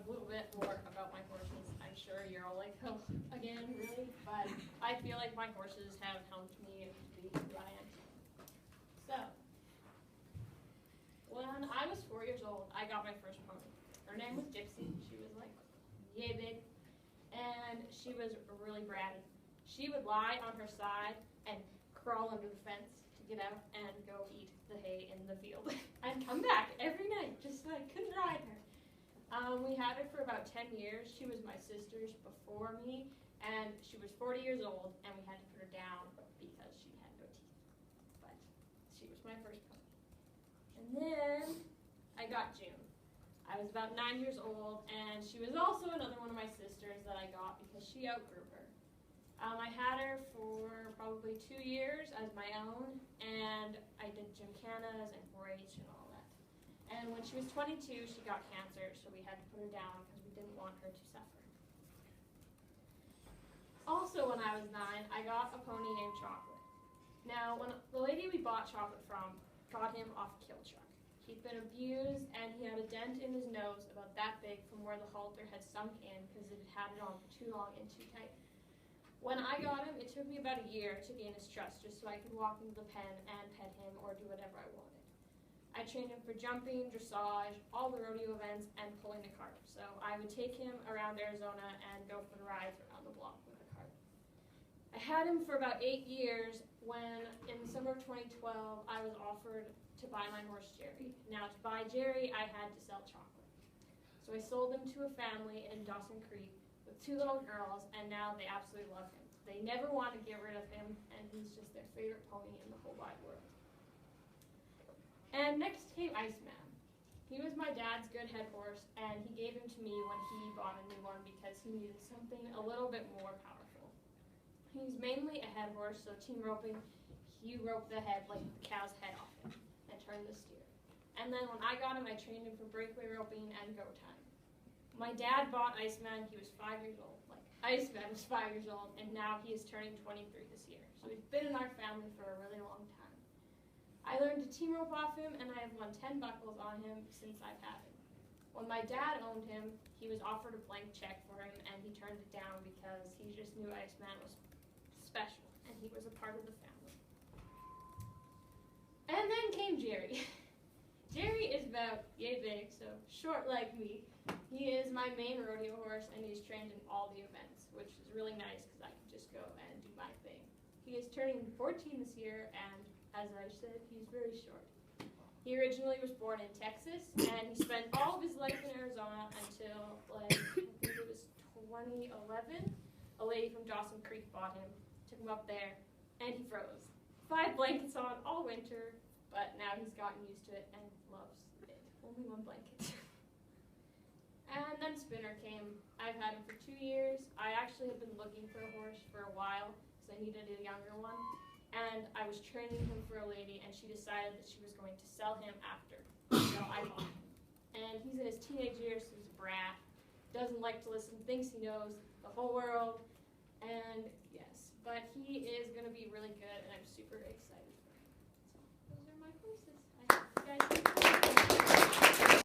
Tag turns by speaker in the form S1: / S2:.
S1: little bit more about my horses. I'm sure you're all like, oh, again, really? But I feel like my horses have helped me to be who I am. So, when I was 4 years old, I got my first pony. Her name was Gypsy. She was like yay big, and she was really bratty. She would lie on her side and crawl under the fence to get out and go eat the hay in the field and come back every night just so I could ride her. We had her for about 10 years. She was my sister's before me, and she was 40 years old, and we had to put her down because she had no teeth. But she was my first pony. And then I got June. I was about 9 years old, and she was also another one of my sisters that I got because she outgrew her. I had her for probably 2 years as my own, and I did gymkhanas and 4-H and all that. And when she was 22, she got cancer, so we had to put her down because we didn't want her to suffer. Also, when I was 9, I got a pony named Chocolate. Now, when the lady we bought Chocolate from got him off a kill truck. He'd been abused, and he had a dent in his nose about that big from where the halter had sunk in because it had it on for too long and too tight. When I got him, it took me about a year to gain his trust just so I could walk into the pen and pet him or do whatever I wanted. I trained him for jumping, dressage, all the rodeo events, and pulling the cart. So I would take him around Arizona and go for the rides around the block with the cart. I had him for about 8 years when, in the summer of 2012, I was offered to buy my horse Jerry. Now, to buy Jerry, I had to sell Chocolate. So I sold him to a family in Dawson Creek with 2 little girls, and now they absolutely love him. They never want to get rid of him, and he's just their favorite pony in the whole wide world. And next came Iceman. He was my dad's good head horse, and he gave him to me when he bought a new one because he needed something a little bit more powerful. He's mainly a head horse, so team roping, you rope the head like the cow's head off him and turn the steer. And then when I got him, I trained him for breakaway roping and go time. My dad bought Iceman, he was 5 years old. Like, Iceman was 5 years old, and now he is turning 23 this year. So he's been in our family for a really long time. I learned to team rope off him, and I have won 10 buckles on him since I've had him. When my dad owned him, he was offered a blank check for him, and he turned it down because he just knew Iceman was special, and he was a part of the family. And then came Jerry. Jerry is about yay big, so short like me. He is my main rodeo horse, and he's trained in all the events, which is really nice because I can just go and do my thing. He is turning 14 this year, and as I said, he's very short. He originally was born in Texas, and he spent all of his life in Arizona until, like, I think it was 2011. A lady from Dawson Creek bought him, took him up there, and he froze. 5 blankets on all winter, but now he's gotten used to it and loves it. Only 1 blanket. And then Spinner came. I've had him for 2 years. I actually have been looking for a horse for a while, because I needed a younger one. And I was training him for a lady, and she decided that she was going to sell him after. So I bought him. And he's in his teenage years, so he's a brat. Doesn't like to listen, thinks he knows the whole world. And yes, but he is going to be really good, and I'm super excited for him. So those are my horses. I hope you guys